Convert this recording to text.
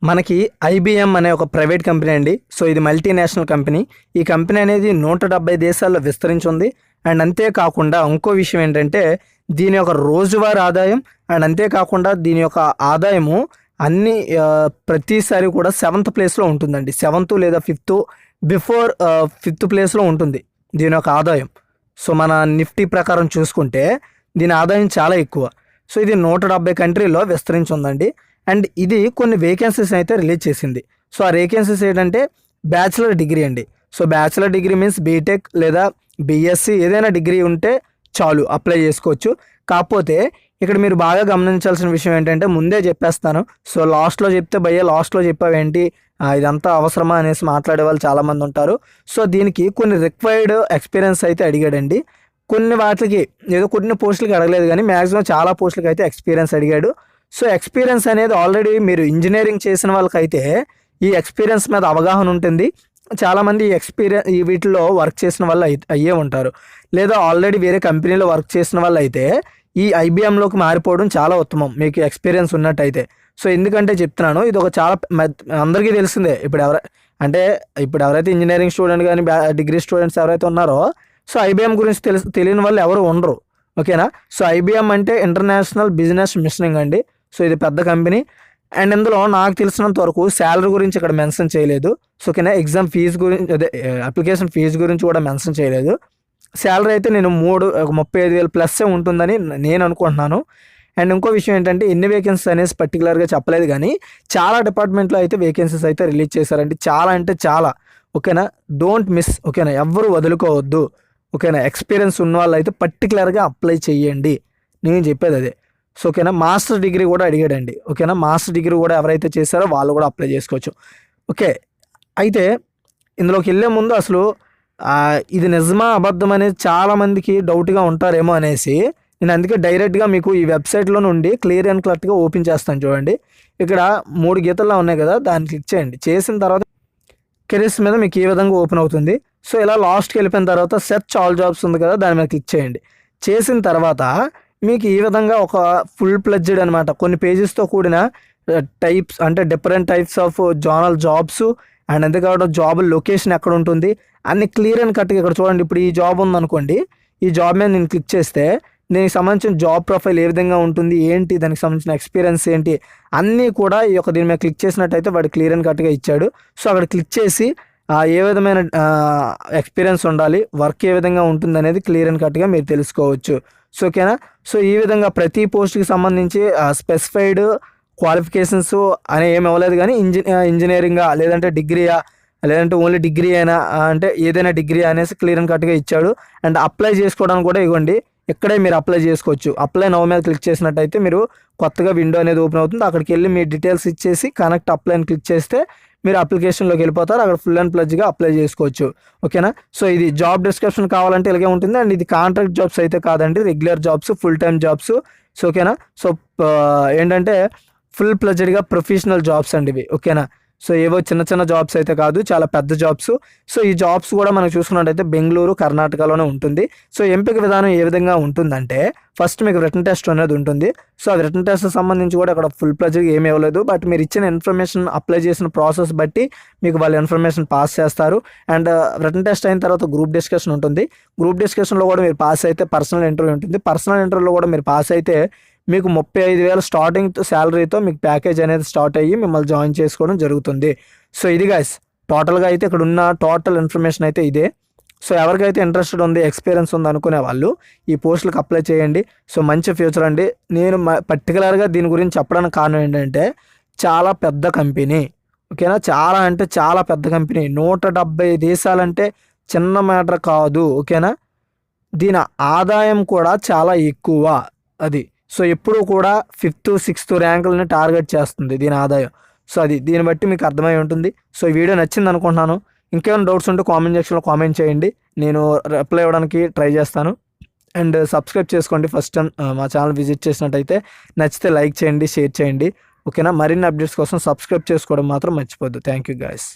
మనకి IBM అనే ఒక ప్రైవేట్ కంపెనీ అండి. సో ఇది మల్టీనేషనల్ కంపెనీ. ఈ కంపెనీ అనేది 170 దేశాల్లో విస్తరించి ఉంది. అండ్ అంతేకాకుండా ఇంకో విషయం ఏంటంటే దీని యొక్క రోజువారీ ఆదాయం అండ్ అంతేకాకుండా దీని యొక్క ఆదాయము అన్ని ప్రతిసారి కూడా 7th ప్లేస్లో ఉంటుందండి. 7th లేదా 5th బిఫోర్ 5th ప్లేస్లో ఉంటుంది దీని యొక్క ఆదాయం. సో మన నిఫ్టీ ప్రకారం చూసుకుంటే దీని ఆదాయం చాలా ఎక్కువ. సో ఇది 170 కంట్రీలో విస్తరించి ఉందండి. అండ్ ఇది కొన్ని వేకెన్సీస్ అయితే రిలీజ్ చేసింది. సో ఆ వేకెన్సీస్ ఏంటంటే బ్యాచిలర్ డిగ్రీ అండి. So bachelor degree means BTech లేదా బీఎస్సీ ఏదైనా డిగ్రీ ఉంటే చాలు అప్లై చేసుకోవచ్చు. కాకపోతే ఇక్కడ మీరు బాగా గమనించాల్సిన విషయం ఏంటంటే ముందే చెప్పేస్తాను. సో లాస్ట్లో చెప్తే భయ్యా లాస్ట్లో చెప్పావేంటి ఇదంతా అవసరమా అనేసి మాట్లాడే వాళ్ళు చాలామంది ఉంటారు. సో దీనికి కొన్ని రిక్వైర్డ్ ఎక్స్పీరియన్స్ అయితే అడిగాడండి. కొన్ని వాటికి ఏదో కొన్ని పోస్టులకి అడగలేదు కానీ మ్యాక్సిమం చాలా పోస్టులకి అయితే ఎక్స్పీరియన్స్ అడిగాడు. సో ఎక్స్పీరియన్స్ అనేది ఆల్రెడీ మీరు ఇంజనీరింగ్ చేసిన వాళ్ళకైతే ఈ ఎక్స్పీరియన్స్ మీద అవగాహన ఉంటుంది. చాలామంది ఈ వీటిలో వర్క్ చేసిన వాళ్ళు అయ్యే ఉంటారు, లేదా ఆల్రెడీ వేరే కంపెనీలో వర్క్ చేసిన వాళ్ళు అయితే ఈ IBMలోకి మారిపోవడం చాలా ఉత్తమం మీకు ఎక్స్పీరియన్స్ ఉన్నట్టయితే. సో ఎందుకంటే చెప్తున్నాను, ఇది ఒక చాలా అందరికీ తెలిసిందే. ఇప్పుడు ఎవరైతే ఇంజనీరింగ్ స్టూడెంట్ కానీ డిగ్రీ స్టూడెంట్స్ ఎవరైతే ఉన్నారో సో IBM గురించి తెలియని వాళ్ళు ఎవరు ఉండరు. ఓకేనా. సో IBM అంటే ఇంటర్నేషనల్ బిజినెస్ మిషనింగ్ అండి. సో ఇది పెద్ద కంపెనీ. అండ్ ఇందులో నాకు తెలిసినంత వరకు శాలరీ గురించి ఇక్కడ మెన్షన్ చేయలేదు. సో ఓకేనా, ఎగ్జామ్ ఫీజు గురించి అప్లికేషన్ ఫీజు గురించి కూడా మెన్షన్ చేయలేదు. శాలరీ అయితే నేను 35,000 ప్లస్ ఉంటుందని నేను అనుకుంటున్నాను. అండ్ ఇంకో విషయం ఏంటంటే ఎన్ని వేకెన్సీస్ అనేసి పర్టికులర్గా చెప్పలేదు కానీ చాలా డిపార్ట్మెంట్లో అయితే వేకెన్సీస్ అయితే రిలీజ్ చేశారండి. చాలా అంటే చాలా. ఓకేనా, డోంట్ మిస్. ఓకేనా, ఎవ్వరు వదులుకోవద్దు. ఓకేనా, ఎక్స్పీరియన్స్ ఉన్న వాళ్ళు అయితే పర్టికులర్గా అప్లై చేయండి, నేను చెప్పేది అదే. సో ఓకేనా, మాస్టర్ డిగ్రీ కూడా అడిగాడండి. ఓకేనా, మాస్టర్ డిగ్రీ కూడా ఎవరైతే చేశారో వాళ్ళు కూడా అప్లై చేసుకోవచ్చు. ఓకే, అయితే ఇందులోకి వెళ్ళే ముందు అసలు ఇది నిజమా అబద్ధం అనేది చాలామందికి డౌట్గా ఉంటారేమో అనేసి నేను అందుకే డైరెక్ట్గా మీకు ఈ వెబ్సైట్లో నుండి క్లియర్ అండ్ క్లియర్గా ఓపెన్ చేస్తాను. చూడండి, ఇక్కడ 3 గీతల్లో ఉన్నాయి కదా, దాన్ని క్లిక్ చేయండి. చేసిన తర్వాత కెరీర్స్ మీద మీకు ఈ విధంగా ఓపెన్ అవుతుంది. సో ఇలా లాస్ట్కి వెళ్ళిపోయిన తర్వాత సెర్చ్ ఆల్ జాబ్స్ ఉంది కదా, దాని మీద క్లిక్ చేయండి. చేసిన తర్వాత మీకు ఈ విధంగా ఒక ఫుల్ ప్లెడ్జ్డ్ అనమాట కొన్ని పేజెస్తో కూడిన టైప్స్ అంటే different types of zonal jobs and అంతేకాకుండా జాబ్ లొకేషన్ ఎక్కడ ఉంటుంది అన్ని క్లియర్ అండ్ కట్గా ఇక్కడ చూడండి. ఇప్పుడు ఈ జాబ్ ఉందనుకోండి, ఈ జాబ్ మీద నేను క్లిక్ చేస్తే దీనికి సంబంధించిన జాబ్ ప్రొఫైల్ ఏ విధంగా ఉంటుంది ఏంటి, దానికి సంబంధించిన ఎక్స్పీరియన్స్ ఏంటి అన్నీ కూడా ఈ యొక్క దీని మీద క్లిక్ చేసినట్టయితే వాడు క్లియర్ అండ్ కట్గా ఇచ్చాడు. సో అక్కడ క్లిక్ చేసి ఏ విధమైన ఎక్స్పీరియన్స్ ఉండాలి, వర్క్ ఏ విధంగా ఉంటుంది అనేది క్లియర్ అండ్ కట్గా మీరు తెలుసుకోవచ్చు. సో ఓకేనా. సో ఈ విధంగా ప్రతి పోస్ట్కి సంబంధించి స్పెసిఫైడ్ క్వాలిఫికేషన్స్ అని ఏమి ఇవ్వలేదు కానీ ఇంజనీరింగా లేదంటే డిగ్రీయా లేదంటే ఓన్లీ డిగ్రీ అయినా అంటే ఏదైనా డిగ్రీ అనేసి క్లియర్ అండ్ కట్గా ఇచ్చాడు. అండ్ అప్లై చేసుకోవడానికి కూడా ఇవ్వండి, ఇక్కడే మీరు అప్లై చేసుకోవచ్చు. అప్లై నౌ మీద క్లిక్ చేసినట్టయితే మీరు కొత్తగా విండో అనేది ఓపెన్ అవుతుంది. అక్కడికి వెళ్ళి మీ డీటెయిల్స్ ఇచ్చేసి కనెక్ట్ అప్లై అని క్లిక్ చేస్తే మీరు అప్లికేషన్లోకి వెళ్ళిపోతారు. అక్కడ ఫుల్ అండ్ ప్లెడ్జ్గా అప్లై చేసుకోవచ్చు. ఓకేనా. సో ఇది జాబ్ డిస్క్రిప్షన్ కావాలంటే ఇలాగే ఉంటుంది. అండ్ ఇది కాంట్రాక్ట్ జాబ్స్ అయితే కాదండి, regular jobs, full time jobs. So ఓకేనా. సో ఏంటంటే ఫుల్ ప్లెడ్జ్డ్గా ప్రొఫెషనల్ జాబ్స్ అండి ఇవి. ఓకేనా. సో ఏవో చిన్న చిన్న జాబ్స్ అయితే కాదు, చాలా పెద్ద జాబ్స్. సో ఈ జాబ్స్ కూడా మనం చూసుకున్నట్టయితే బెంగళూరు కర్ణాటకలోనే ఉంటుంది. సో ఎంపిక విధానం ఏ విధంగా ఉంటుందంటే ఫస్ట్ మీకు రిటన్ టెస్ట్ అనేది ఉంటుంది. సో ఆ రిటన్ టెస్ట్ సంబంధించి కూడా అక్కడ ఫుల్ ప్లెడ్జ్గా ఏమీ ఇవ్వలేదు. బట్ మీరు ఇచ్చిన ఇన్ఫర్మేషన్ అప్లై చేసిన ప్రాసెస్ బట్టి మీకు వాళ్ళు ఇన్ఫర్మేషన్ పాస్ చేస్తారు. అండ్ రిటన్ టెస్ట్ అయిన తర్వాత గ్రూప్ డిస్కషన్ ఉంటుంది. గ్రూప్ డిస్కషన్లో కూడా మీరు పాస్ అయితే పర్సనల్ ఇంటర్వ్యూ ఉంటుంది. పర్సనల్ ఇంటర్వ్యూలో కూడా మీరు పాస్ అయితే మీకు 35,000 స్టార్టింగ్ శాలరీతో మీకు ప్యాకేజ్ అనేది స్టార్ట్ అయ్యి మిమ్మల్ని జాయిన్ చేసుకోవడం జరుగుతుంది. సో ఇది గైస్ టోటల్గా అయితే ఇక్కడ ఉన్న టోటల్ ఇన్ఫర్మేషన్ అయితే ఇదే. సో ఎవరికైతే ఇంట్రెస్టెడ్ ఉంది, ఎక్స్పీరియన్స్ ఉంది అనుకునే వాళ్ళు ఈ పోస్టులకు అప్లై చేయండి. సో మంచి ఫ్యూచర్ అండి. నేను పర్టికులర్గా దీని గురించి చెప్పడానికి కారణం ఏంటంటే చాలా పెద్ద కంపెనీ. ఓకేనా, చాలా అంటే చాలా పెద్ద కంపెనీ. 170 దేశాలంటే చిన్న మ్యాటర్ కాదు. ఓకేనా, దీని ఆదాయం కూడా చాలా ఎక్కువ అది. సో ఎప్పుడు కూడా 5th 6th ర్యాంకులని టార్గెట్ చేస్తుంది దీని ఆదాయం. సో అది దీన్ని బట్టి మీకు అర్థమై ఉంటుంది. సో ఈ వీడియో నచ్చింది అనుకుంటున్నాను. ఇంకేమైనా డౌట్స్ ఉంటే కామెంట్ సెక్షన్లో కామెంట్ చేయండి, నేను రిప్లై ఇవ్వడానికి ట్రై చేస్తాను. అండ్ సబ్స్క్రైబ్ చేసుకోండి ఫస్ట్ టైం మా ఛానల్ విజిట్ చేసినట్టయితే. నచ్చితే లైక్ చేయండి, షేర్ చేయండి. ఓకేనా, మరిన్ని అప్డేట్స్ కోసం సబ్స్క్రైబ్ చేసుకోవడం మాత్రం మర్చిపోద్దు. Thank you guys.